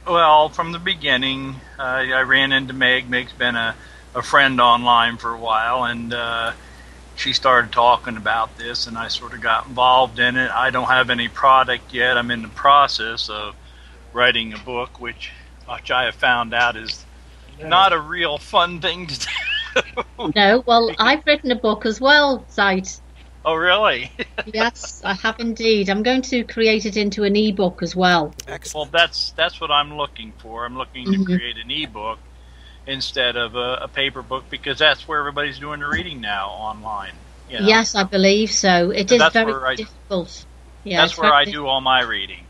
Well, from the beginning, I ran into Meg. Meg's been a friend online for a while, and she started talking about this, and I sort of got involved in it. I don't have any product yet. I'm in the process of writing a book, which I have found out is not a real fun thing to do. No, well, I've written a book as well, Zeit. Oh, really? Yes, I have indeed. I'm going to create it into an ebook as well. Excellent. Well, that's what I'm looking for. I'm looking to create an ebook instead of a paper book, because that's where everybody's doing the reading now online. You know? Yes, I believe so. It is very difficult. Yeah, that's where I do all my reading.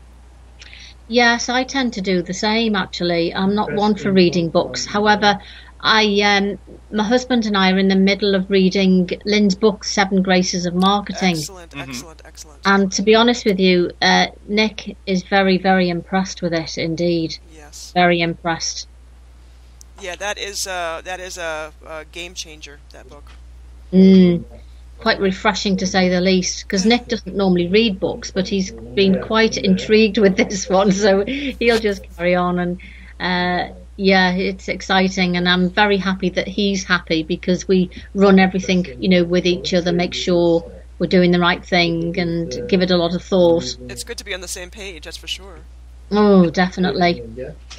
Yes, I tend to do the same, actually. I'm not one for reading books. However, my husband and I are in the middle of reading Lynn's book, Seven Graces of Marketing. Excellent. And to be honest with you, Nick is very, very impressed with it indeed. Yes. Very impressed. Yeah, that is a game changer, that book. Quite refreshing, to say the least, because Nick doesn't normally read books, but he's been quite intrigued with this one, so he'll just carry on. And yeah, it's exciting, and I'm very happy that he's happy, because we run everything, with each other, make sure we're doing the right thing and give it a lot of thought. It's good to be on the same page, that's for sure. Oh, definitely.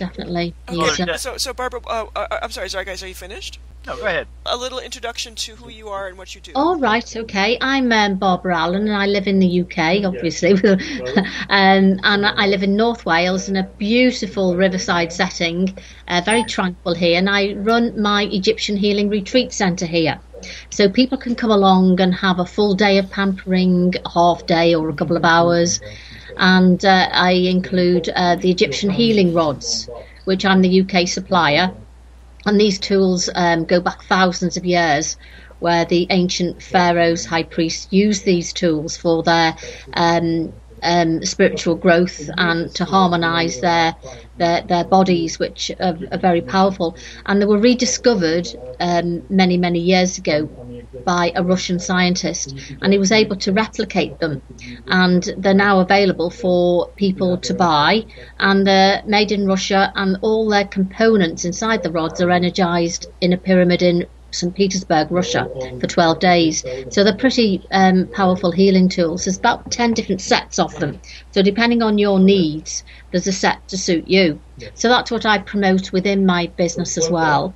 Okay. So Barbara, I'm sorry, guys, are you finished? No, go ahead. A little introduction to who you are and what you do. All right, okay. I'm Barbara Allen, and I live in the UK, obviously. And I live in North Wales in a beautiful riverside setting, very tranquil here. And I run my Egyptian Healing Retreat Centre here. So people can come along and have a full day of pampering, a half day or a couple of hours. And I include the Egyptian healing rods, which I'm the UK supplier. And these tools go back thousands of years, where the ancient pharaohs, high priests, used these tools for their spiritual growth and to harmonise their bodies, which are very powerful. And they were rediscovered many, many years ago by a Russian scientist, and he was able to replicate them, and they're now available for people to buy, and they're made in Russia, and all their components inside the rods are energized in a pyramid in St. Petersburg, Russia, for 12 days. So they're pretty powerful healing tools. There's about 10 different sets of them. So depending on your needs, there's a set to suit you. So that's what I promote within my business as well.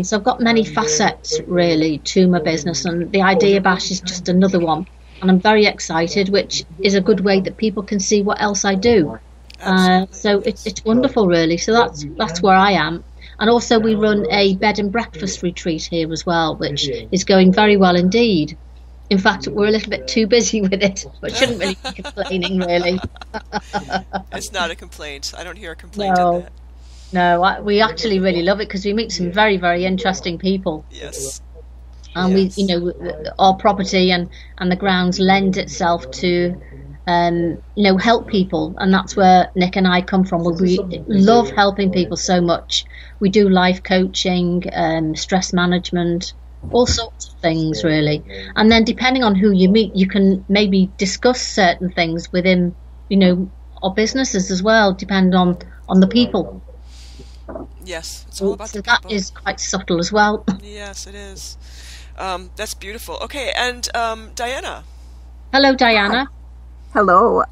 So I've got many facets, really, to my business, and the Idea Bash is just another one. And I'm very excited, which is a good way that people can see what else I do. So it's wonderful, really. So that's where I am. And also we run a bed and breakfast retreat here as well, which is going very well indeed. In fact, we're a little bit too busy with it, but shouldn't really be complaining, really. It's not a complaint. I don't hear a complaint on that. No, we actually really love it, because we meet some very, very interesting people. Yes. And we, our property and the grounds lend itself to, help people. And that's where Nick and I come from. We love helping people so much. We do life coaching, stress management, all sorts of things, really. And then depending on who you meet, you can maybe discuss certain things within, our businesses as well, depending on the people. Yes, it's all about the people. That is quite subtle as well. Yes, it is. That's beautiful. Okay, and Diana. Hello, Diana. Hello,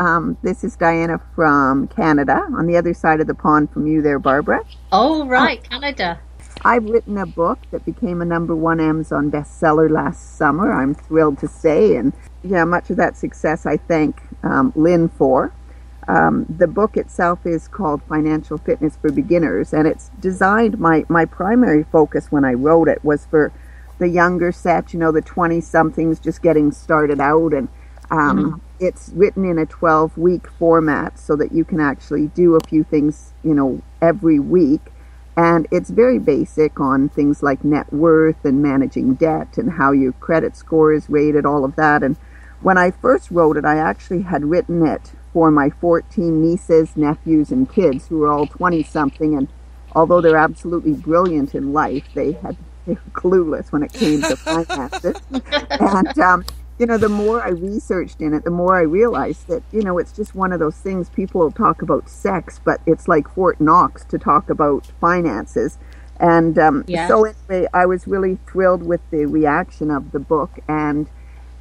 this is Diana from Canada, on the other side of the pond from you there, Barbara. Oh, right, Canada. I've written a book that became a #1 Amazon bestseller last summer, I'm thrilled to say, and much of that success I thank Lynn for. The book itself is called Financial Fitness for Beginners, and it's designed, my primary focus when I wrote it was for the younger set, the 20-somethings just getting started out, and it's written in a 12-week format so that you can actually do a few things, every week. And it's very basic on things like net worth and managing debt and how your credit score is rated, all of that. And when I first wrote it, I actually had written it for my 14 nieces, nephews, and kids who are all 20-something. And although they're absolutely brilliant in life, they were clueless when it came to finances. And the more I researched in it, the more I realized that, it's just one of those things. People will talk about sex, but it's like Fort Knox to talk about finances. And so anyway, I was really thrilled with the reaction of the book, and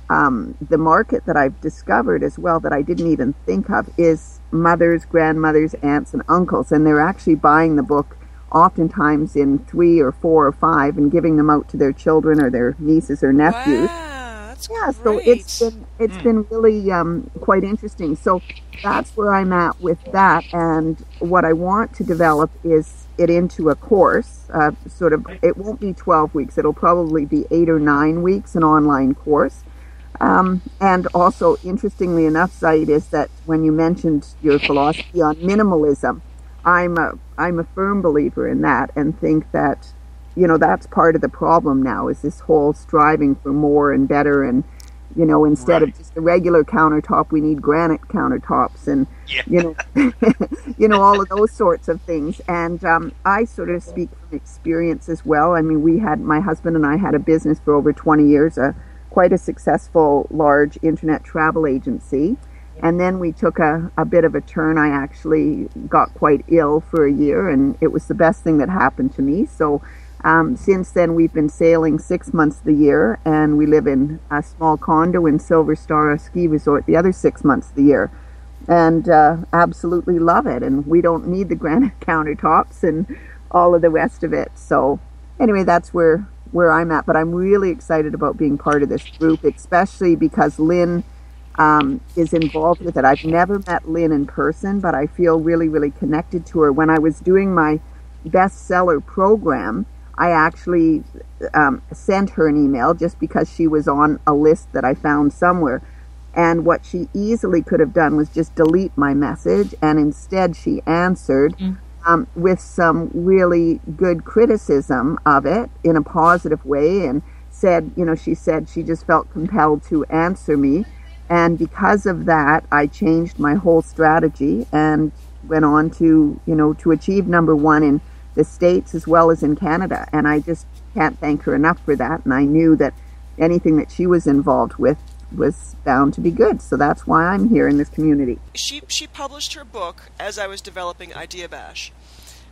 the market that I've discovered as well that I didn't even think of is mothers, grandmothers, aunts, and uncles. And they're actually buying the book oftentimes in 3 or 4 or 5 and giving them out to their children or their nieces or nephews. Wow, that's great. So it's been really quite interesting. So that's where I'm at with that. And what I want to develop is it into a course. It won't be 12 weeks. It'll probably be 8 or 9 weeks, an online course. And also, interestingly enough, Saeed, is that when you mentioned your philosophy on minimalism, I'm a firm believer in that, and think that, that's part of the problem now, is this whole striving for more and better, and, instead of just a regular countertop, we need granite countertops, and, all of those sorts of things. And I sort of speak from experience as well. I mean, my husband and I had a business for over 20 years, quite a successful, large internet travel agency. And then we took a bit of a turn. I actually got quite ill for a year, and it was the best thing that happened to me. So since then, we've been sailing 6 months of the year, and we live in a small condo in Silver Star, a ski resort, the other 6 months of the year. And absolutely love it. And we don't need the granite countertops and all of the rest of it. So anyway, that's where I'm at. But I'm really excited about being part of this group, especially because Lynn is involved with it. I've never met Lynn in person, but I feel really, really connected to her. When I was doing my bestseller program, I actually sent her an email just because she was on a list that I found somewhere. And what she easily could have done was just delete my message, and instead she answered with some really good criticism of it in a positive way, and said, she said she just felt compelled to answer me. And because of that, I changed my whole strategy and went on to, to achieve number 1 in the States as well as in Canada. And I just can't thank her enough for that. And I knew that anything that she was involved with was bound to be good. So that's why I'm here in this community. She published her book as I was developing Idea Bash.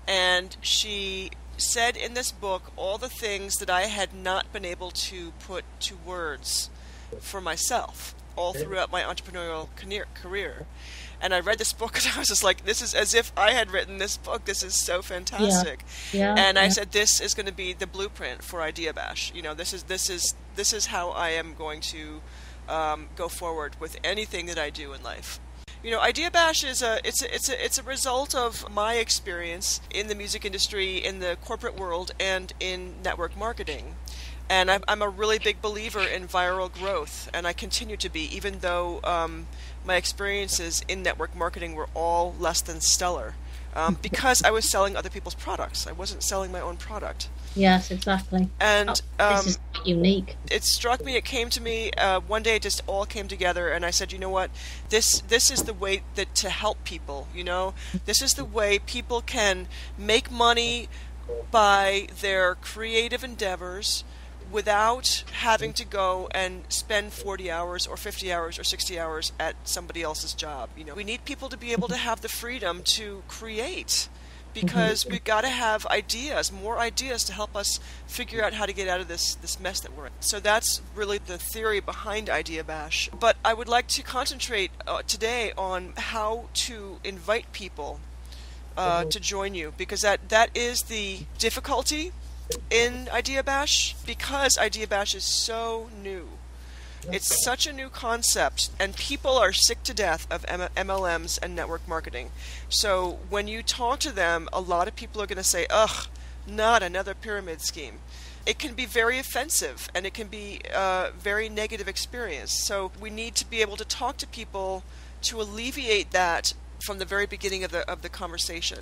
And she said in this book all the things that I had not been able to put to words for myself all throughout my entrepreneurial career. And I read this book and I was just like, this is as if I had written this book. This is so fantastic. And I said, this is going to be the blueprint for Idea Bash. This is how I am going to go forward with anything that I do in life. Idea Bash is it's a result of my experience in the music industry, in the corporate world, and in network marketing. And I'm a really big believer in viral growth, and I continue to be, even though my experiences in network marketing were all less than stellar, because I was selling other people's products. I wasn't selling my own product. Yes, exactly. And this is unique. It struck me, it came to me, one day it just all came together, and I said, you know what, this is the way to help people, This is the way people can make money by their creative endeavors without having to go and spend 40 hours or 50 hours or 60 hours at somebody else's job. We need people to be able to have the freedom to create, because we've got to have ideas, more ideas to help us figure out how to get out of this mess that we're in. So that's really the theory behind Idea Bash. But I would like to concentrate today on how to invite people to join you, because that is the difficulty in Idea Bash, because Idea Bash is so new. It's such a new concept, and people are sick to death of MLMs and network marketing. So when you talk to them, a lot of people are going to say, ugh, not another pyramid scheme. It can be very offensive, and it can be a very negative experience. So we need to be able to talk to people to alleviate that from the very beginning of the conversation.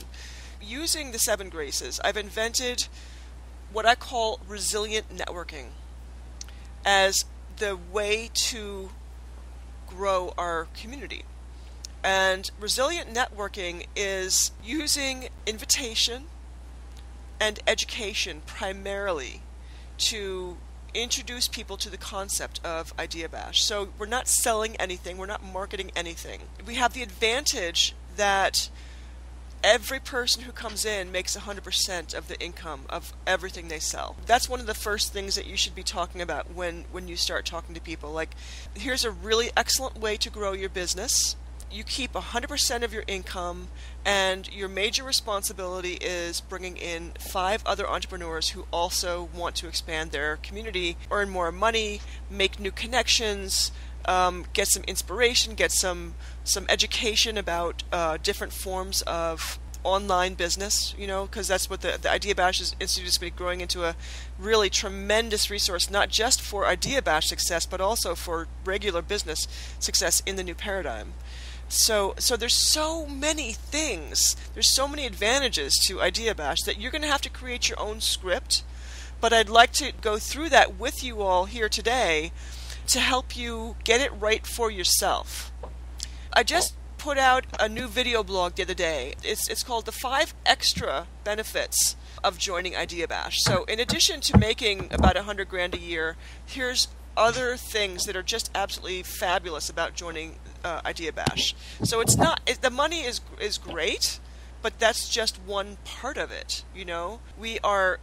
Using the 7 Graces, I've invented what I call resilient networking as the way to grow our community. And resilient networking is using invitation and education primarily to introduce people to the concept of Idea Bash. So we're not selling anything, we're not marketing anything. We have the advantage that every person who comes in makes 100% of the income of everything they sell. That's one of the first things that you should be talking about when you start talking to people. Like, here's a really excellent way to grow your business. You keep 100% of your income, and your major responsibility is bringing in 5 other entrepreneurs who also want to expand their community, earn more money, make new connections, get some inspiration, get some education about different forms of online business, because that's what the Idea Bash Institute has been growing into a really tremendous resource, not just for Idea Bash success, but also for regular business success in the new paradigm. So there's so many things, there's so many advantages to Idea Bash that you're going to have to create your own script, but I'd like to go through that with you all here today to help you get it right for yourself. I just put out a new video blog the other day. It's called The 5 Extra Benefits of Joining Idea Bash. So in addition to making about $100,000 a year, here's other things that are just absolutely fabulous about joining Idea Bash. So the money is great, but that's just one part of it. We are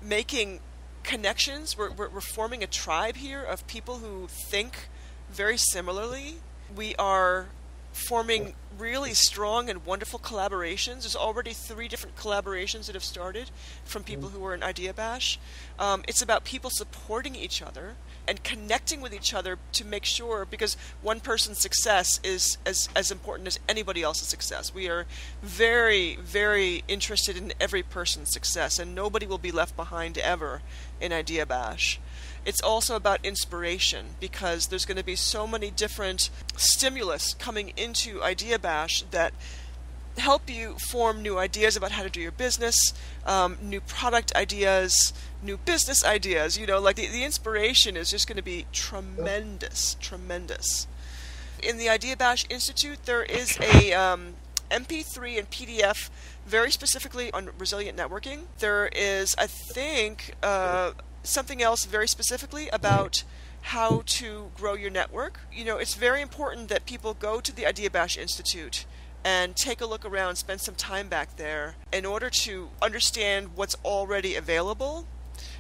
making connections. We're forming a tribe here of people who think very similarly. We are forming really strong and wonderful collaborations. There's already 3 different collaborations that have started from people who are in Idea Bash. It's about people supporting each other and connecting with each other to make sure, because one person's success is as important as anybody else's success. We are very, very interested in every person's success, and nobody will be left behind ever in Idea Bash. It's also about inspiration, because there's going to be so many different stimulus coming into Idea Bash that help you form new ideas about how to do your business, new product ideas, new business ideas. Like the inspiration is just going to be tremendous. In the Idea Bash Institute, there is a MP3 and PDF very specifically on resilient networking. There is, I think, something else very specifically about how to grow your network. It's very important that people go to the Idea Bash Institute and take a look around, spend some time back there in order to understand what's already available.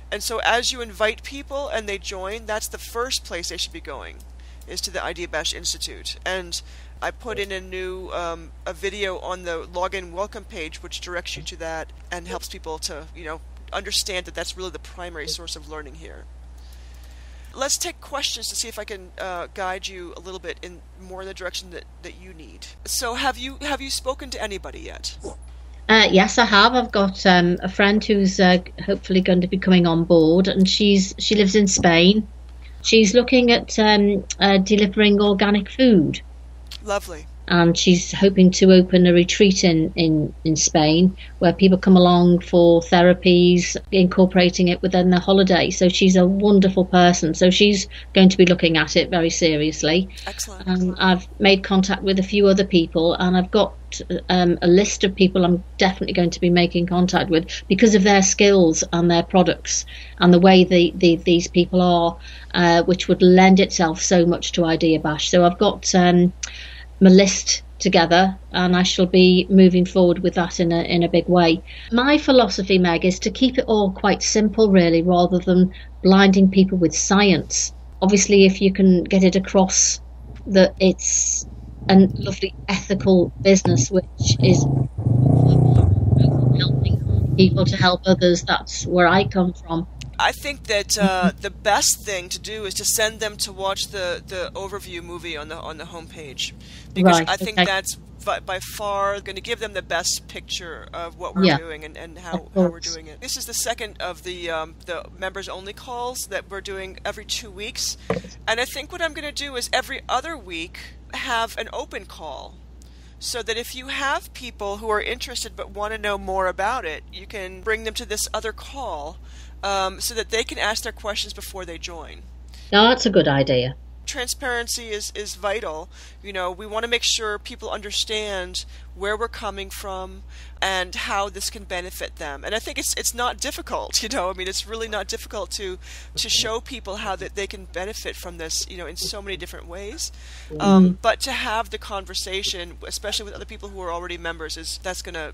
And so as you invite people and they join, that's the first place they should be going, is to the Idea Bash Institute. And I put in a new a video on the login welcome page, which directs you to that and helps people to understand that that's really the primary source of learning here. Let's take questions to see if I can guide you a little bit in more in the direction that you need. So have you spoken to anybody yet? Yes, I have. I've got a friend who's hopefully going to be coming on board, and she lives in Spain. She's looking at delivering organic food. Lovely. And she's hoping to open a retreat in Spain where people come along for therapies, incorporating it within their holiday. So she's a wonderful person. So she's going to be looking at it very seriously. Excellent. I've made contact with a few other people, and I've got a list of people I'm definitely going to be making contact with because of their skills and their products and the way these people are, which would lend itself so much to Idea Bash. So I've got my list together, and I shall be moving forward with that in a big way. My philosophy, Meg, is to keep it all quite simple, really, rather than blinding people with science. Obviously, if you can get it across that it's a lovely ethical business, which is helping people to help others, that's where I come from. I think that the best thing to do is to send them to watch the overview movie on the homepage, because right, I think that's by far going to give them the best picture of what we're doing and how we're doing it. This is the second of the members only calls that we're doing every 2 weeks, and I think what I'm going to do is every other week have an open call, so that if you have people who are interested but want to know more about it, you can bring them to this other call. So that they can ask their questions before they join. No, that's a good idea. Transparency is vital. We want to make sure people understand where we're coming from, and how this can benefit them. And I think it's not difficult, I mean, it's really not difficult to show people how that they can benefit from this, in so many different ways. But to have the conversation, especially with other people who are already members, that's going to,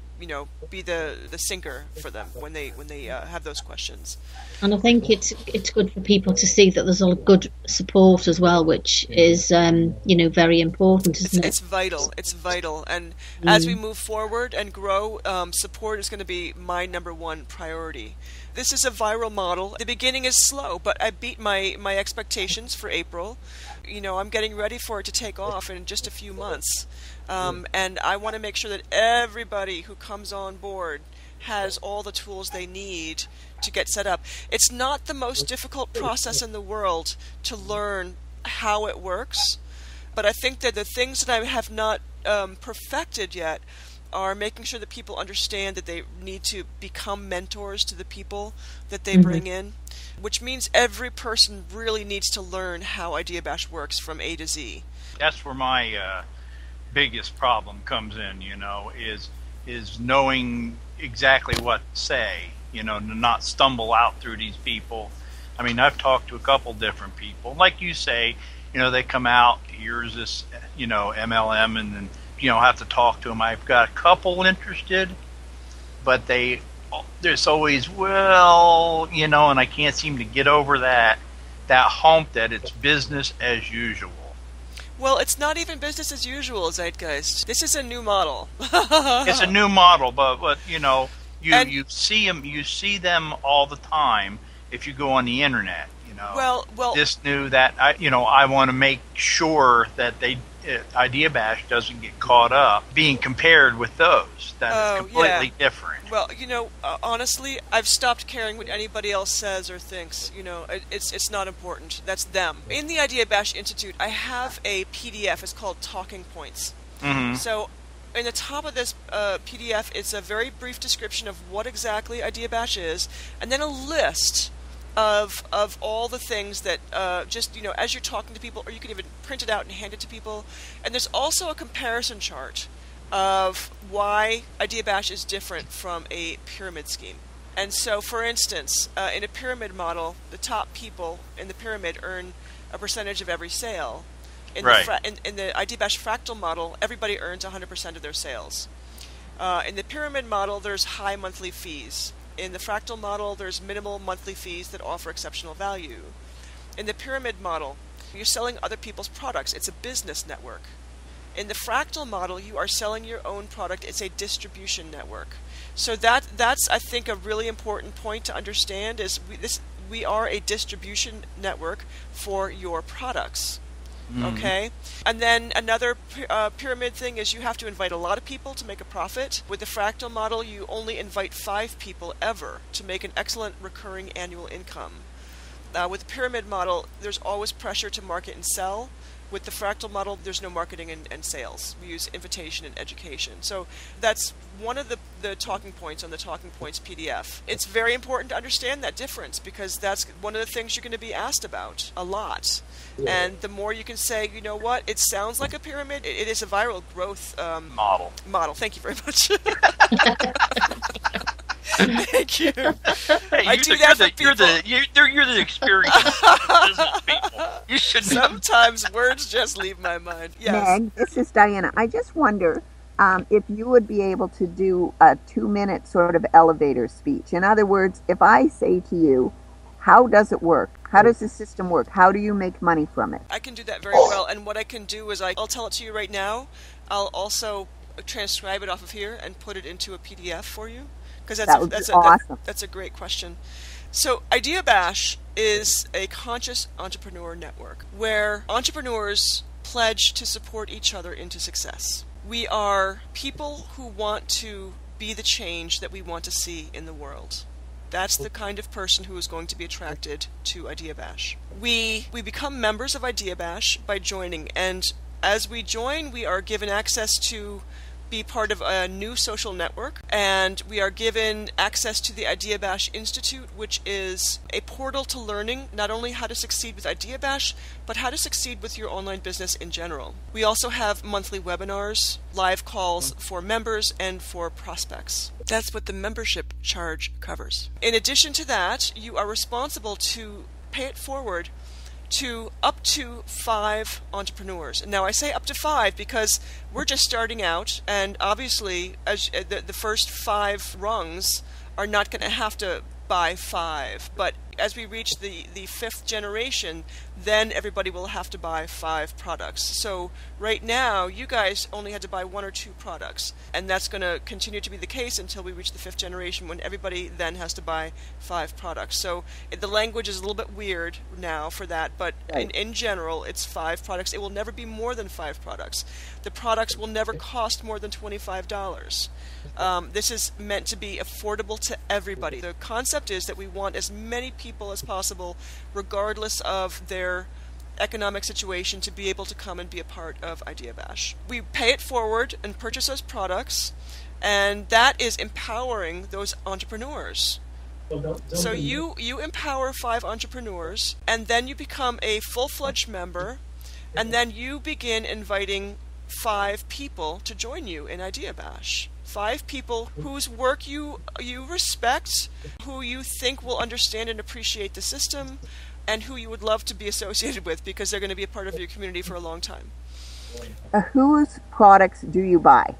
be the sinker for them when they have those questions. And I think it's good for people to see that there's a good support as well, which is very important, isn't it? It's vital. It's vital. And as we move forward and grow, support is going to be my number one priority. This is a viral model. The beginning is slow, but I beat my expectations for April. I'm getting ready for it to take off in just a few months. And I want to make sure that everybody who comes on board has all the tools they need to get set up. It's not the most difficult process in the world to learn how it works, but I think that the things that I have not perfected yet are making sure that people understand that they need to become mentors to the people that they bring in, which means every person really needs to learn how IdeaBash works from A to Z. That's where my biggest problem comes in, is knowing exactly what to say, to not stumble out through these people. I mean, I've talked to a couple different people. Like you say, they come out, here's this, MLM, and then, have to talk to them. I've got a couple interested, but there's always, and I can't seem to get over that hump that it's business as usual. Well, it's not even business as usual, Zeitgeist. This is a new model. It's a new model, but you see them all the time if you go on the internet. Well, this new that I want to make sure that IdeaBash doesn't get caught up being compared with those. That is completely different. Well, honestly, I've stopped caring what anybody else says or thinks. It's not important. That's them. In the IdeaBash Institute, I have a PDF. It's called Talking Points. Mm-hmm. So, in the top of this PDF, it's a very brief description of what exactly IdeaBash is, and then a list of all the things that as you're talking to people, or you can even print it out and hand it to people. And there's also a comparison chart of why IdeaBash is different from a pyramid scheme. And so, for instance, in a pyramid model, the top people in the pyramid earn a percentage of every sale. In the IdeaBash fractal model, everybody earns 100% of their sales. In the pyramid model, there's high monthly fees. In the fractal model, there's minimal monthly fees that offer exceptional value. In the pyramid model, you're selling other people's products. It's a business network. In the fractal model, you are selling your own product. It's a distribution network. So that's I think, a really important point to understand is we are a distribution network for your products. Okay? And then another pyramid thing is you have to invite a lot of people to make a profit. With the fractal model, you only invite 5 people ever to make an excellent recurring annual income. With the pyramid model, there's always pressure to market and sell. With the fractal model, there's no marketing and sales. We use invitation and education. So that's one of the talking points on the Talking Points PDF. It's very important to understand that difference because that's one of the things you're going to be asked about a lot. And the more you can say, it sounds like a pyramid. It is a viral growth model. Thank you very much. Thank you. Hey, I do that for people. You're the experienced business people. You should know. Sometimes words just leave my mind. Yes. Meg, this is Diana. I just wonder if you would be able to do a 2-minute sort of elevator speech. In other words, if I say to you, how does it work? How does the system work? How do you make money from it? I can do that very well. And what I can do is I'll tell it to you right now. I'll also transcribe it off of here and put it into a PDF for you. Because that's awesome. That's a great question. So IdeaBash is a conscious entrepreneur network where entrepreneurs pledge to support each other into success. We are people who want to be the change that we want to see in the world. That's the kind of person who is going to be attracted to IdeaBash. We become members of IdeaBash by joining, and as we join, we are given access to be part of a new social network, and we are given access to the Idea Bash Institute, which is a portal to learning not only how to succeed with Idea Bash, but how to succeed with your online business in general. We also have monthly webinars, live calls for members and for prospects. That's what the membership charge covers. In addition to that, you are responsible to pay it forward to up to 5 entrepreneurs. And now I say up to 5 because we're just starting out, and obviously as the first 5 rungs are not going to have to buy 5, but as we reach the 5th generation, then everybody will have to buy 5 products. So right now, you guys only had to buy 1 or 2 products, and that's going to continue to be the case until we reach the 5th generation, when everybody then has to buy 5 products. So the language is a little bit weird now for that, but in general, it's 5 products. It will never be more than 5 products. The products will never cost more than $25. This is meant to be affordable to everybody. The concept is that we want as many people as possible, regardless of their economic situation, to be able to come and be a part of Idea Bash. We pay it forward and purchase those products, and that is empowering those entrepreneurs. So you empower 5 entrepreneurs, and then you become a full-fledged member, and then you begin inviting 5 people to join you in Idea Bash. 5 people whose work you respect, who you think will understand and appreciate the system, and who you would love to be associated with because they're going to be a part of your community for a long time. Whose products do you buy?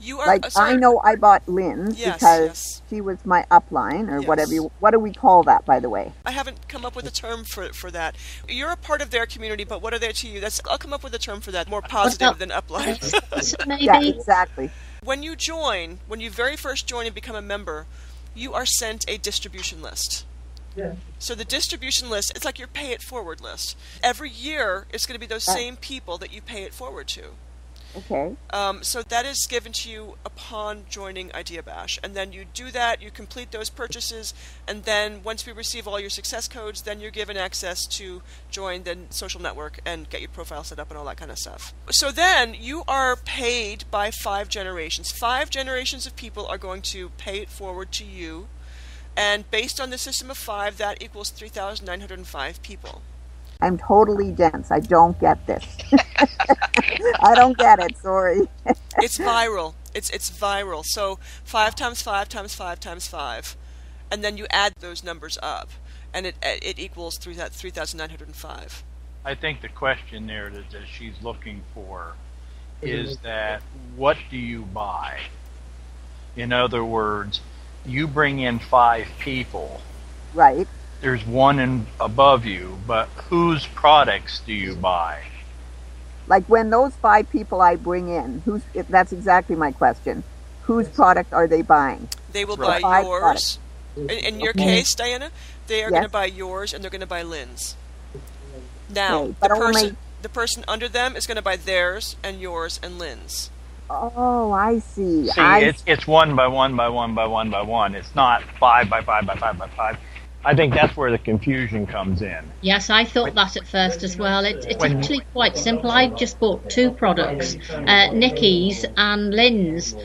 You are, like, I know I bought Lynn's because she was my upline, or whatever. What do we call that, by the way? I haven't come up with a term for that. You're a part of their community, but what are they to you? I'll come up with a term for that, more positive than upline. Maybe. Yeah, exactly. When you very first join and become a member, you are sent a distribution list. Yeah. So the distribution list, it's like your pay it forward list. Every year, it's going to be those same people that you pay it forward to. Okay. So that is given to you upon joining Idea Bash, and then you do that, you complete those purchases, and then once we receive all your success codes, then you're given access to join the social network and get your profile set up and all that kind of stuff. So then you are paid by 5 generations. 5 generations of people are going to pay it forward to you, and based on the system of 5, that equals 3,905 people. I'm totally dense. I don't get this. I don't get it. Sorry. It's viral. It's viral. So 5 times 5 times 5 times 5, and then you add those numbers up, and it equals 3,905. I think the question there that she's looking for is that what do you buy? In other words, you bring in 5 people. Right. There's one above you, but whose products do you buy? Like when those 5 people I bring in, that's exactly my question. Whose product are they buying? They will buy yours. In your case, Diana, they are going to buy yours, and they're going to buy Lynn's. Now, the person under them is going to buy theirs and yours and Lynn's. Oh, I see. It's 1 by 1 by 1 by 1 by 1. It's not 5 by 5 by 5 by 5. I think that's where the confusion comes in. Yes, I thought that at first as well. It's actually quite simple. I just bought 2 products, Nikki's and Lynn's.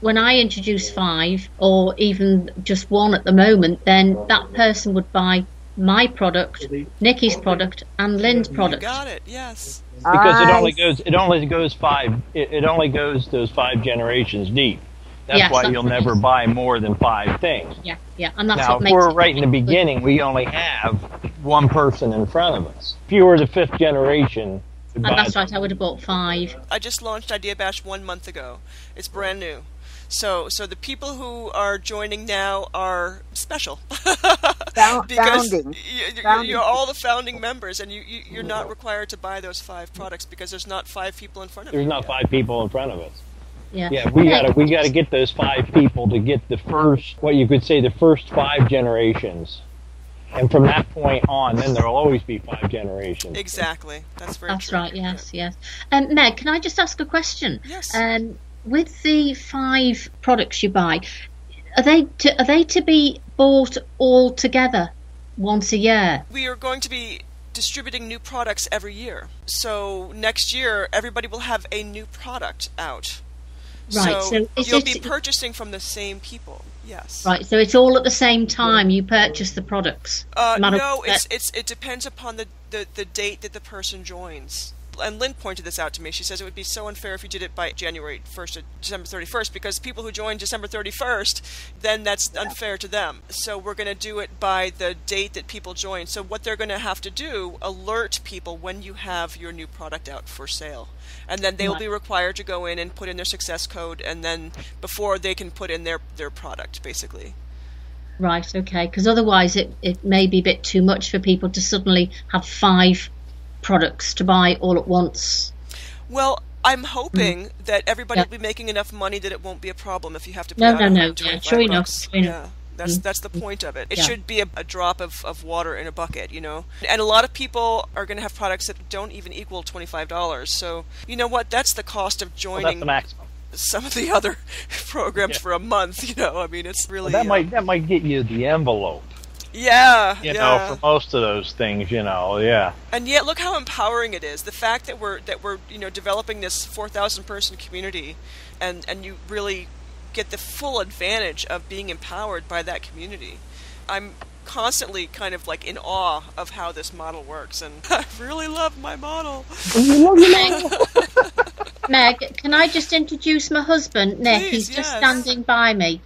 When I introduce 5, or even just 1 at the moment, then that person would buy my product, Nikki's product, and Lynn's product. You got it. Yes. Because it only goes 5. It only goes those 5 generations deep. That's why you'll never buy more than 5 things. Yeah, and that's now, what if we're right in the beginning, we only have 1 person in front of us. If you were the 5th generation, and that's right, I would have bought 5. I just launched Idea Bash 1 month ago. It's brand new. So the people who are joining now are special because you're all the founding members, and you're not required to buy those 5 products because there's not 5 people in front of you. There's not 5 people in front of us. Yeah, we gotta get those 5 people to get the first 5 generations, and from that point on, then there'll always be 5 generations. Exactly, that's very true. That's right. Yes. Meg, can I just ask a question? Yes. With the 5 products you buy, are they to be bought all together once a year? We are going to be distributing new products every year. So next year, everybody will have a new product out. Right, so you'll be purchasing from the same people. Yes. Right, so it's all at the same time you purchase the products? No, it depends upon the date that the person joins. And Lynn pointed this out to me. She says it would be so unfair if you did it by January 1st to December 31st, because people who join December 31st, then that's unfair to them. So we're going to do it by the date that people join. So what they're going to have to do, alert people when you have your new product out for sale. And then they will be required to go in and put in their success code, and then before they can put in their product, basically. Right, okay, because otherwise it may be a bit too much for people to suddenly have 5 products to buy all at once. Well, I'm hoping that everybody will be making enough money that it won't be a problem if you have to put No. True enough. Yeah. That's the point of it. It should be a drop of water in a bucket, And a lot of people are going to have products that don't even equal $25. So, you know what? That's the cost of joining that's the maximum. Some of the other programs for a month, I mean, it's really... Well, that might get you the envelope. Yeah, for most of those things, yeah. And yet, look how empowering it is. The fact that we're developing this 4,000 person community, and you really get the full advantage of being empowered by that community. I'm constantly kind of like in awe of how this model works, and I really love my model. Meg, can I just introduce my husband, Nick? Please, He's just standing by me.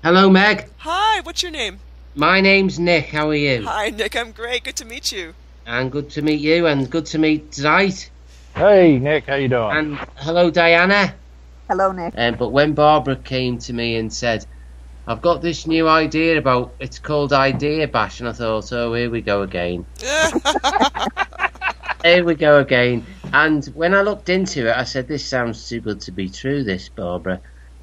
Hello, Meg. Hi, what's your name? My name's Nick. How are you? Hi, Nick. I'm great. Good to meet you. And good to meet you, and good to meet Zeit. Hey, Nick. How you doing? And hello, Diana. Hello, Nick. But when Barbara came to me and said, I've got this new idea it's called Idea Bash, and I thought, oh, here we go again. Here we go again. And when I looked into it, I said, this sounds too good to be true, this, Barbara.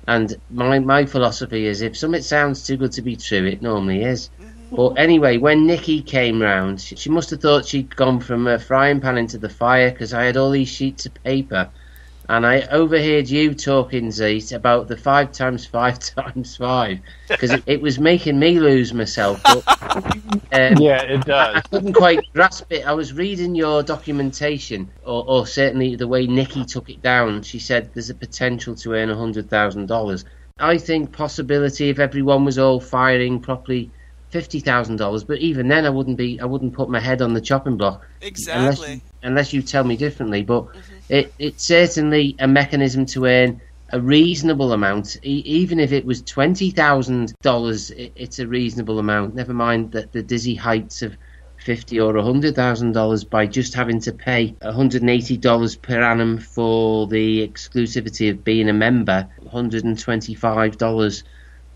And my philosophy is, if something sounds too good to be true, it normally is. But anyway, when Nikki came round, she must have thought she'd gone from a frying pan into the fire, because I had all these sheets of paper. And I overheard you talking, Zeit, about the 5 times 5 times 5, because it was making me lose myself. But, yeah, it does. I couldn't quite grasp it. I was reading your documentation, or certainly the way Nikki took it down. She said there's a potential to earn $100,000. I think possibility if everyone was all firing properly, $50,000. But even then, I wouldn't put my head on the chopping block. Exactly. Unless you tell me differently. But it's certainly a mechanism to earn a reasonable amount. Even if it was $20,000, it's a reasonable amount. Never mind that the dizzy heights of $50,000 or $100,000 by just having to pay $180 per annum for the exclusivity of being a member, $125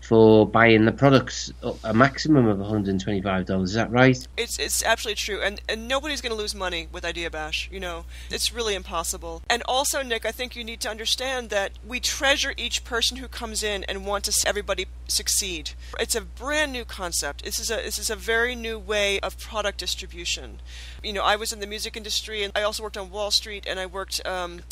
for buying the products, a maximum of $125. Is that right? It's absolutely true, and nobody's going to lose money with Idea Bash. It's really impossible. And also, Nick, I think you need to understand that we treasure each person who comes in and want to see everybody succeed. It's a brand new concept. This is a very new way of product distribution. I was in the music industry, and I also worked on Wall Street, and I worked in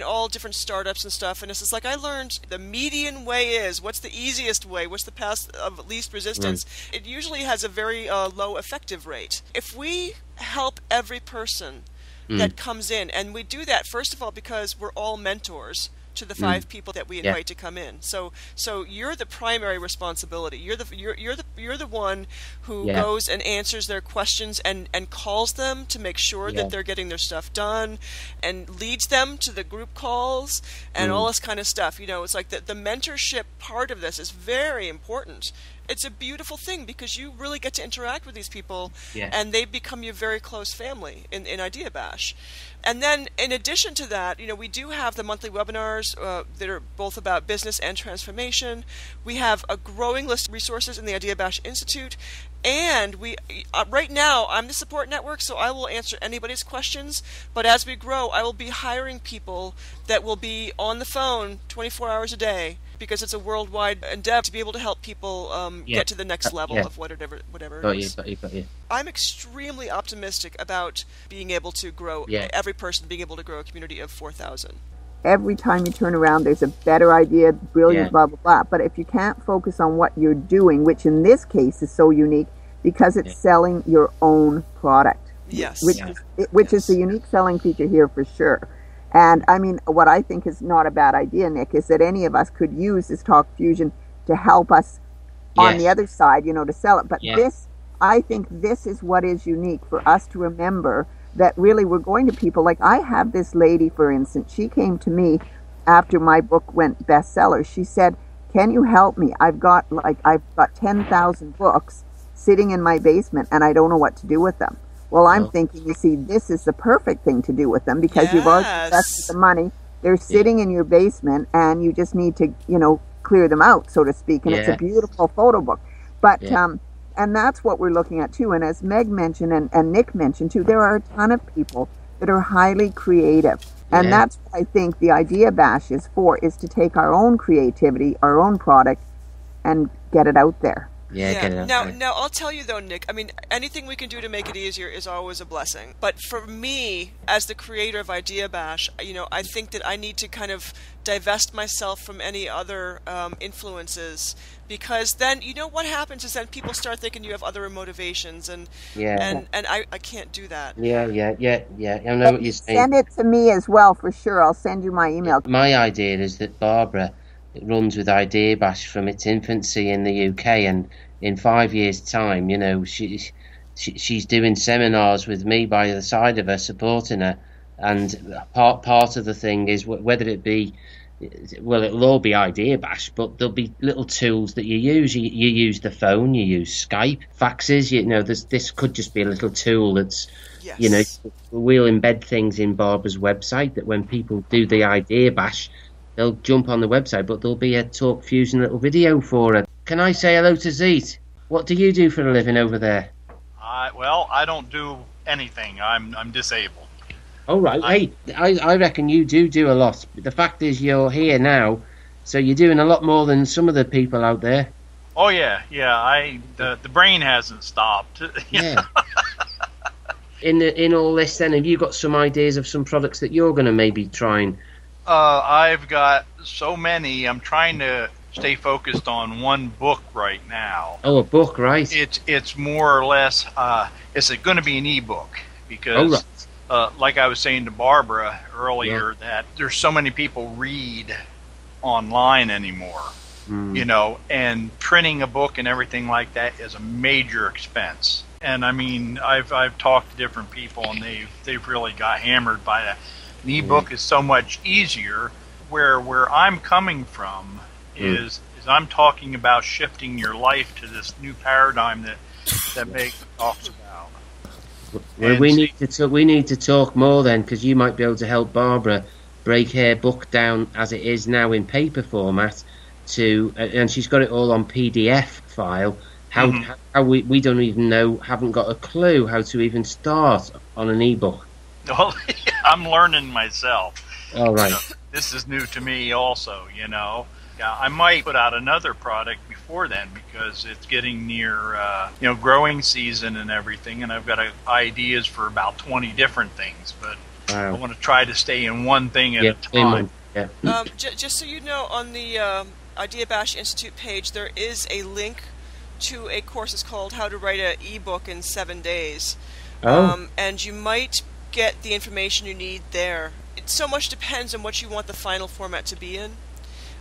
all different startups and stuff. And it's just like I learned the median way is what's the easiest way, what's the path of least resistance. Right. It usually has a very low effective rate. If we help every person that comes in, and we do that first of all because we're all mentors to the 5 people that we invite to come in. So you're the primary responsibility. You're the one who goes and answers their questions and calls them to make sure that they're getting their stuff done, and leads them to the group calls and all this kind of stuff. It's like the mentorship part of this is very important. It's a beautiful thing because you really get to interact with these people, and they become your very close family in Idea Bash. And then, in addition to that, we do have the monthly webinars that are both about business and transformation. We have a growing list of resources in the Idea Bash Institute. And we right now, I'm the support network, so I will answer anybody's questions. But as we grow, I will be hiring people that will be on the phone 24 hours a day, because it's a worldwide endeavor to be able to help people get to the next level of whatever it is. Got you. I'm extremely optimistic about being able to grow, every person being able to grow a community of 4,000. Every time you turn around, there's a better idea, brilliant, blah, blah, blah. But if you can't focus on what you're doing, which in this case is so unique because it's selling your own product. Yes. Which is the unique selling feature here for sure. And I mean, what I think is not a bad idea, Nick, is that any of us could use this Talk Fusion to help us on the other side, to sell it. But this, I think this is what is unique for us to remember, that really we're going to people. Like, I have this lady, for instance, she came to me after my book went bestseller. She said, can you help me? I've got 10,000 books sitting in my basement and I don't know what to do with them. Well, I'm thinking, you see, this is the perfect thing to do with them, because you've already invested the money. They're sitting in your basement and you just need to, clear them out, so to speak. And it's a beautiful photo book. But, and that's what we're looking at too. And as Meg mentioned and Nick mentioned too, there are a ton of people that are highly creative. And that's what I think the Idea Bash is for, is to take our own creativity, our own product, and get it out there. Now, I'll tell you though, Nick, I mean, anything we can do to make it easier is always a blessing. But for me, as the creator of Idea Bash, I think that I need to kind of divest myself from any other influences, because then, what happens is then people start thinking you have other motivations, and I can't do that. I know what you're saying. Send it to me as well, for sure. I'll send you my email. My idea is that Barbara runs with Idea Bash from its infancy in the UK, and in 5 years' time, she's doing seminars with me by the side of her, supporting her. And part of the thing is whether it be, well, it'll all be Idea Bash, but there'll be little tools that you use. You use the phone, you use Skype, faxes. This could just be a little tool that's, we'll embed things in Barbara's website that when people do the Idea Bash, they'll jump on the website, but there'll be a Talk Fusion little video for her. Can I say hello to Zeet? What do you do for a living over there? Well, I don't do anything. I'm disabled. Oh, right. Hey, I reckon you do a lot. The fact is you're here now, so you're doing a lot more than some of the people out there. Oh, yeah. The brain hasn't stopped. Yeah. In all this, then, have you got some ideas of some products that you're going to maybe try and... I've got so many. I'm trying to stay focused on one book right now. Oh, a book, right. It's more or less, it's going to be an ebook, because like I was saying to Barbara earlier, that there's so many people read online anymore, and printing a book and everything like that is a major expense. And I mean, I've talked to different people, and they've really got hammered by that. An ebook is so much easier. Where I'm coming from is I'm talking about shifting your life to this new paradigm that Meg talks about. Well, we need to talk more then, because you might be able to help Barbara break her book down as it is now in paper format and she's got it all on PDF file. How we don't even know, haven't got a clue how to even start on an ebook. Well, I'm learning myself. All right. This is new to me also, Yeah, I might put out another product before then, because it's getting near, growing season and everything, and I've got ideas for about 20 different things, but I want to try to stay in one thing at a time. Just so you know, on the Idea Bash Institute page, there is a link to a course. It's called How to Write an E-Book in 7 Days. And you might get the information you need there. It so much depends on what you want the final format to be in.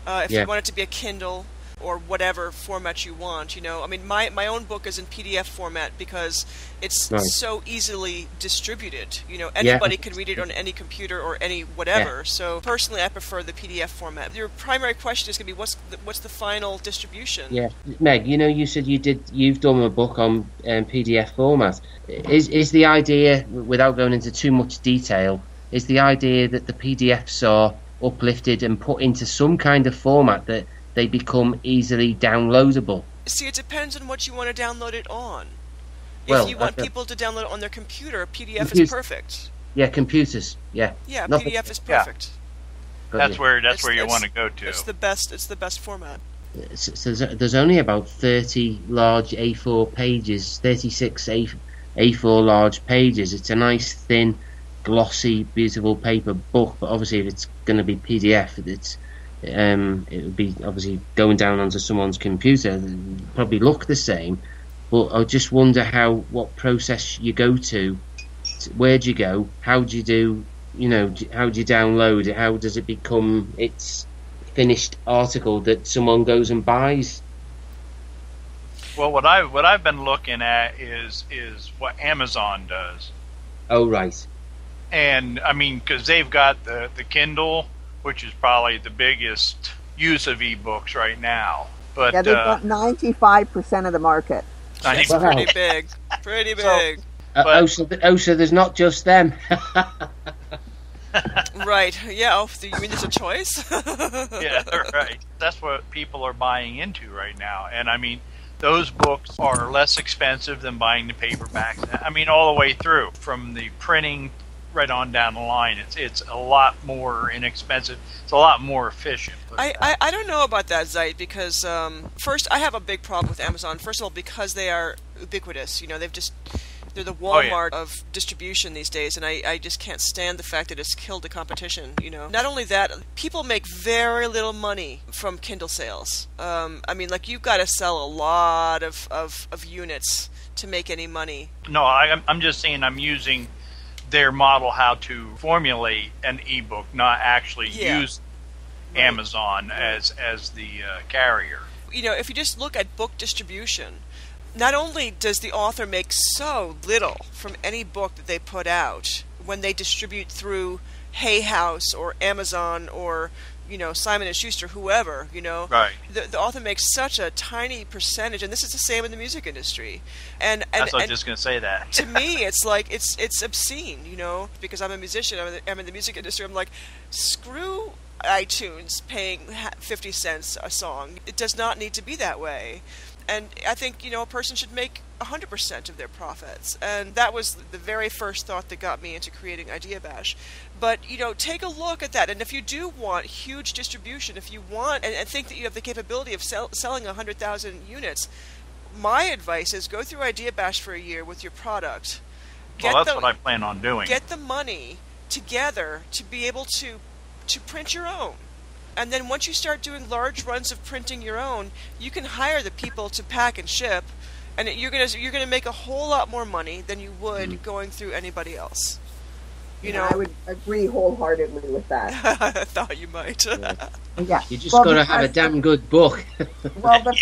If you want it to be a Kindle or whatever format you want, I mean, my own book is in PDF format because it's so easily distributed. Anybody can read it on any computer or any whatever. Yeah. So personally, I prefer the PDF format. Your primary question is going to be what's the final distribution? Yeah, Meg, you said you've done a book on PDF format. Is the idea, without going into too much detail, is the idea that the PDFs are uplifted and put into some kind of format that they become easily downloadable? See, it depends on what you want to download it on. If you want people to download it on their computer, PDF is perfect. Yeah, computers. Yeah. Yeah, PDF is perfect. Yeah. That's where you want to go to. It's the best format. So there's only about 30 large A4 pages, 36 A4 large pages. It's a nice, thin, glossy, beautiful paper book, but obviously if it's going to be PDF, it would be obviously going down onto someone's computer. It'd probably look the same, but I just wonder what process you go to. Where do you go? How do you do how do you download it? How does it become its finished article that someone goes and buys? Well, what I've been looking at is what Amazon does. Oh, right. And I mean, because they've got the Kindle, which is probably the biggest use of ebooks right now. But yeah, they've got 95% of the market. That's pretty big. Pretty big. So there's not just them. Right. Yeah. Oh, you mean there's a choice? Yeah, right. That's what people are buying into right now. And I mean, those books are less expensive than buying the paperbacks. I mean, all the way through, from the printing right on down the line. It's a lot more inexpensive. It's a lot more efficient. I don't know about that, Zeit, because first, I have a big problem with Amazon. First of all, because they are ubiquitous. They're the Walmart of distribution these days, and I just can't stand the fact that it's killed the competition, Not only that, people make very little money from Kindle sales. I mean, like, you've got to sell a lot of units to make any money. No, I'm just saying I'm using their model how to formulate an ebook, not actually use Amazon as the carrier. If you just look at book distribution, not only does the author make so little from any book that they put out when they distribute through Hay House or Amazon or Simon & Schuster, whoever, Right. The author makes such a tiny percentage, and this is the same in the music industry. And I was just going to say that. To me, it's like it's obscene, because I'm a musician. I'm in the music industry. I'm like, screw iTunes paying 50 cents a song. It does not need to be that way. And I think, a person should make 100% of their profits. And that was the very first thought that got me into creating Idea Bash. But, take a look at that. And if you do want huge distribution, if you want and think that you have the capability of selling 100,000 units, my advice is go through Idea Bash for a year with your product. Well, that's what I plan on doing. Get the money together to be able to print your own. And then once you start doing large runs of printing your own, you can hire the people to pack and ship, and you're gonna make a whole lot more money than you would going through anybody else. I would agree wholeheartedly with that. I thought you might. Yeah. You just got to have a damn good book. Well, the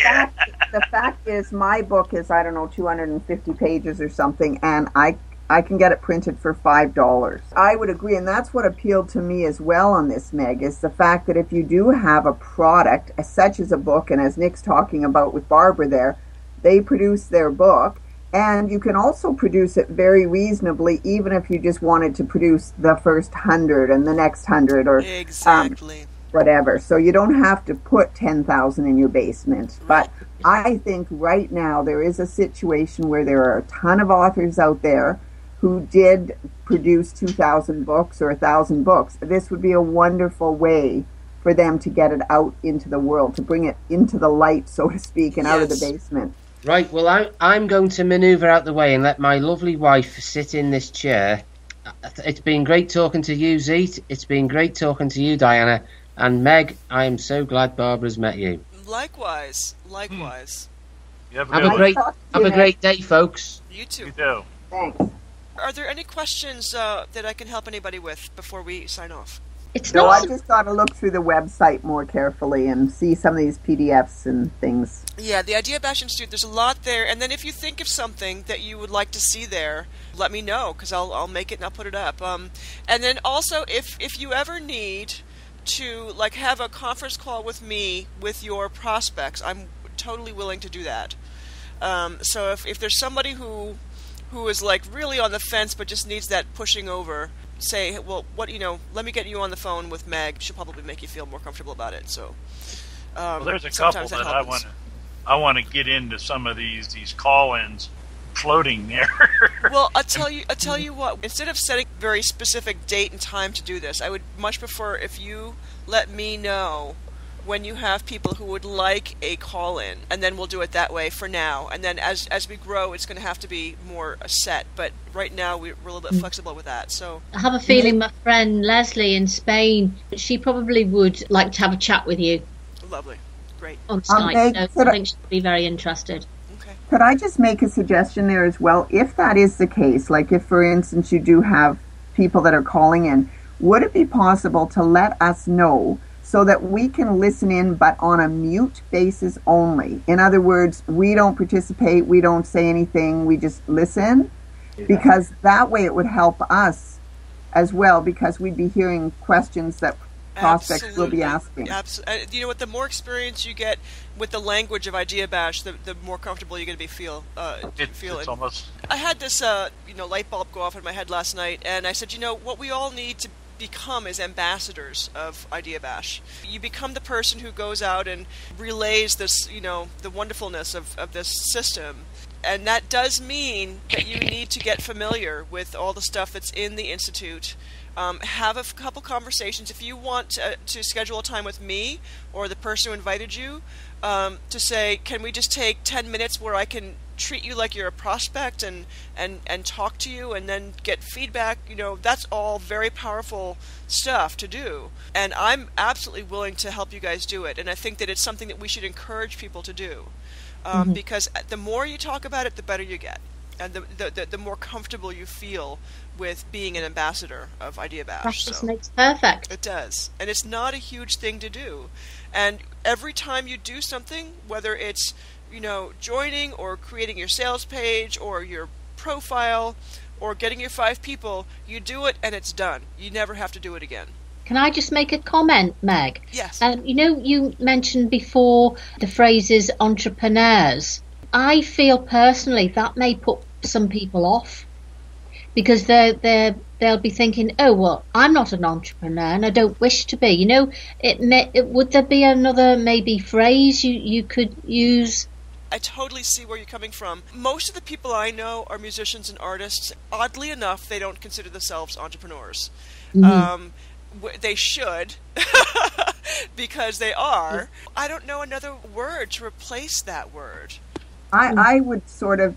fact is, my book is 250 pages or something, and I can get it printed for $5. I would agree, and that's what appealed to me as well on this, Meg, is the fact that if you do have a product, such as a book, and as Nick's talking about with Barbara there, they produce their book, and you can also produce it very reasonably, even if you just wanted to produce the first 100 and the next 100 or exactly. Whatever. So you don't have to put 10,000 in your basement. But I think right now there is a situation where there are a ton of authors out there who did produce 2,000 books or 1,000 books. This would be a wonderful way for them to get it out into the world, to bring it into the light, so to speak, and out of the basement. Right, well, I'm going to manoeuvre out the way and let my lovely wife sit in this chair. It's been great talking to you, Zeit. It's been great talking to you, Diana. And Meg, I am so glad Barbara's met you. Likewise. Have a great day, folks. You too. You too. Thanks. Are there any questions that I can help anybody with before we sign off? I just got to look through the website more carefully and see some of these PDFs and things. Yeah, the Idea Bash Institute, there's a lot there. And then if you think of something that you would like to see there, let me know, because I'll make it and I'll put it up. And then also, if you ever need to have a conference call with me with your prospects, I'm totally willing to do that. So if there's somebody who is really on the fence but just needs that pushing over, say, well, let me get you on the phone with Meg. She'll probably make you feel more comfortable about it. So, there's a couple that I want to get into some of these call-ins floating there. Well, I'll tell you what. Instead of setting a very specific date and time to do this, I would much prefer if you let me know when you have people who would like a call-in, and then we'll do it that way for now. And then as we grow, it's going to have to be more set. But right now, we're a little bit flexible with that. So I have a feeling my friend Leslie in Spain, she probably would like to have a chat with you. Lovely. Great. On Skype. So I think she'd be very interested. Okay. Could I just make a suggestion there as well? If that is the case, like if, for instance, you do have people that are calling in, would it be possible to let us know so that we can listen in, but on a mute basis only? In other words, we don't participate, we don't say anything, we just listen, because that way it would help us as well, because we'd be hearing questions that prospects will be asking. Absolutely. You know what? The more experience you get with the language of Idea Bash, the more comfortable you're going to be feeling. It's almost. I had this light bulb go off in my head last night, and I said, what we all need to become as ambassadors of Idea Bash. You become the person who goes out and relays this, the wonderfulness of this system. And that does mean that you need to get familiar with all the stuff that's in the Institute. Have a couple conversations. If you want to schedule a time with me or the person who invited you, to say, can we just take 10 minutes where I can treat you like you're a prospect and talk to you and then get feedback, that's all very powerful stuff to do. And I'm absolutely willing to help you guys do it. And I think that it's something that we should encourage people to do. Because the more you talk about it, the better you get. And the more comfortable you feel with being an ambassador of Idea Bash. Practice makes perfect. It does. And it's not a huge thing to do. And every time you do something, whether it's, joining or creating your sales page or your profile or getting your 5 people, you do it and it's done. You never have to do it again. Can I just make a comment, Meg? Yes. You mentioned before the phrases entrepreneurs. I feel personally that may put some people off because they'll be thinking, oh, well, I'm not an entrepreneur and I don't wish to be. Would there be another maybe phrase you could use? I totally see where you're coming from. Most of the people I know are musicians and artists. Oddly enough, they don't consider themselves entrepreneurs. Mm-hmm. They should, because they are. I don't know another word to replace that word. I would sort of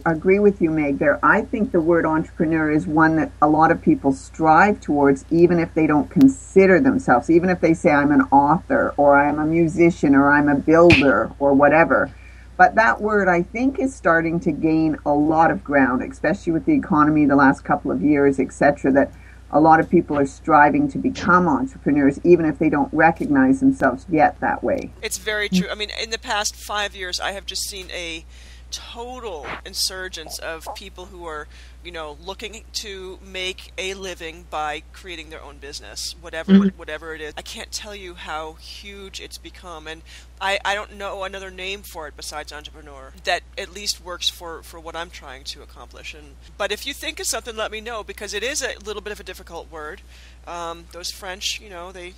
agree with you, Meg, there. I think the word entrepreneur is one that a lot of people strive towards, even if they don't consider themselves, even if they say I'm an author or I'm a musician or I'm a builder or whatever. But that word, I think, is starting to gain a lot of ground, especially with the economy the last couple of years, etc., that a lot of people are striving to become entrepreneurs, even if they don't recognize themselves yet that way. It's very true. I mean, in the past 5 years, I have just seen a total insurgence of people who are, looking to make a living by creating their own business, whatever it is. I can't tell you how huge it's become, and I don't know another name for it besides entrepreneur that at least works for what I'm trying to accomplish. But if you think of something, let me know, because it is a little bit of a difficult word. Those French, they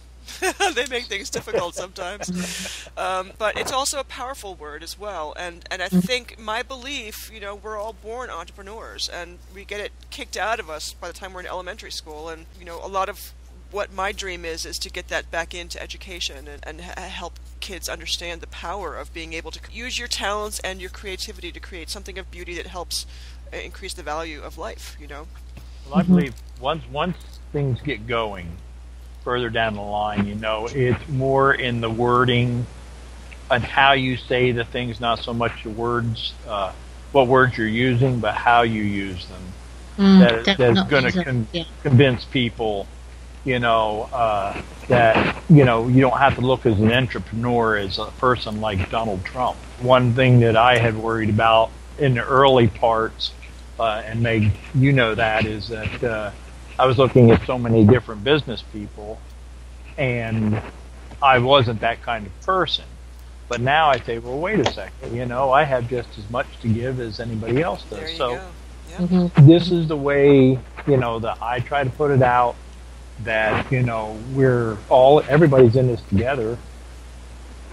they make things difficult sometimes. But it's also a powerful word as well. And I think my belief, we're all born entrepreneurs, and we get it kicked out of us by the time we're in elementary school. And, a lot of what my dream is to get that back into education and help kids understand the power of being able to use your talents and your creativity to create something of beauty that helps increase the value of life, Well, I believe once things get going, further down the line, it's more in the wording and how you say the things, not so much the words, what words you're using, but how you use them. That's going to convince people, that, you don't have to look as an entrepreneur as a person like Donald Trump. One thing that I had worried about in the early parts, and Meg, that, is that I was looking at so many different business people, and I wasn't that kind of person. But now I say, well, wait a second, I have just as much to give as anybody else does. There you so go. Yep. This is the way, that I try to put it out, that, everybody's in this together.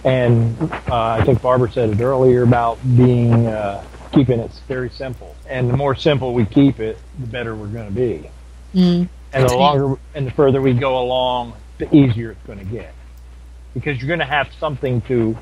And I think Barbara said it earlier about keeping it very simple. And the more simple we keep it, the better we're going to be. And the longer and the further we go along, the easier it's going to get, because you're going to have something to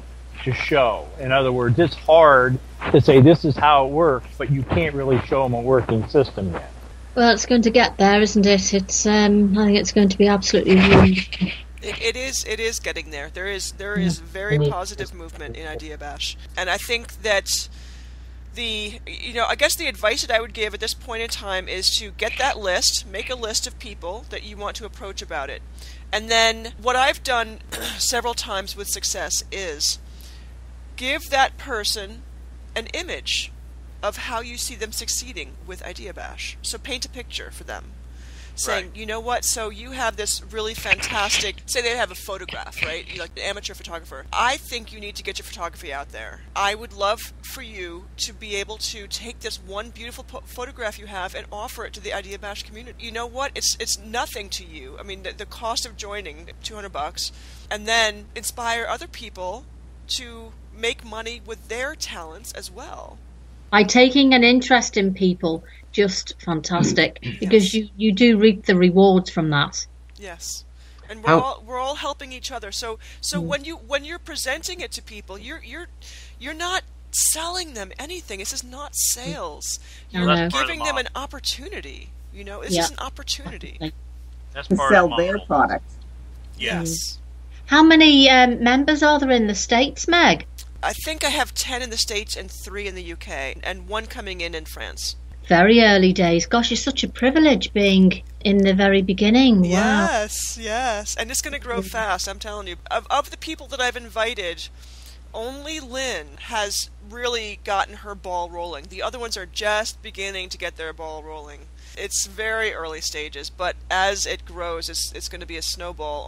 show. In other words, it's hard to say this is how it works, but you can't really show them a working system yet. Well, it's going to get there, isn't it? It's I think it's going to be absolutely wonderful. It is getting there. There is very positive movement in Idea Bash, and I think that I guess the advice that I would give at this point in time is to get that list, make a list of people that you want to approach about it. And then what I've done several times with success is give that person an image of how you see them succeeding with Idea Bash. So paint a picture for them. Saying, Right. you know what, so you have this really fantastic, say they have a photograph, right? You're like an amateur photographer. I think you need to get your photography out there. I would love for you to be able to take this one beautiful photograph you have and offer it to the Idea Bash community. You know what, it's nothing to you. I mean, the cost of joining, $200, and then inspire other people to make money with their talents as well. By taking an interest in people, just fantastic, because you do reap the rewards from that. Yes, and How- we're all helping each other. So when you're presenting it to people, you're not selling them anything. This is not sales. I You're know. That's part of giving the them an model. opportunity. You know, it's Yeah. just an opportunity. That's To part sell of the their model. products. Yes, How many members are there in the States, Meg? I think I have 10 in the States and 3 in the UK, and 1 coming in France. Very early days. Gosh, it's such a privilege being in the very beginning. Wow. Yes, and it's going to grow fast. I'm telling you. Of the people that I've invited, only Lynn has really gotten her ball rolling. The other ones are just beginning to get their ball rolling. It's very early stages, but as it grows, it's going to be a snowball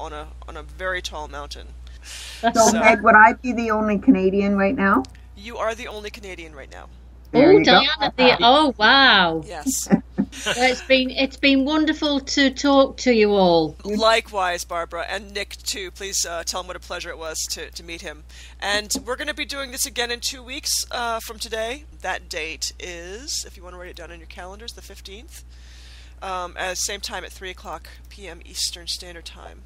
on a very tall mountain. So, Meg, would I be the only Canadian right now? You are the only Canadian right now. There Oh, you go. Diana, oh wow. Yes. Well, it's been wonderful to talk to you all. Likewise, Barbara, and Nick too. Please tell him what a pleasure it was to meet him. And we're going to be doing this again in 2 weeks from today. That date is, if you want to write it down on your calendars, the 15th. At the same time at 3 o'clock p.m. Eastern Standard Time.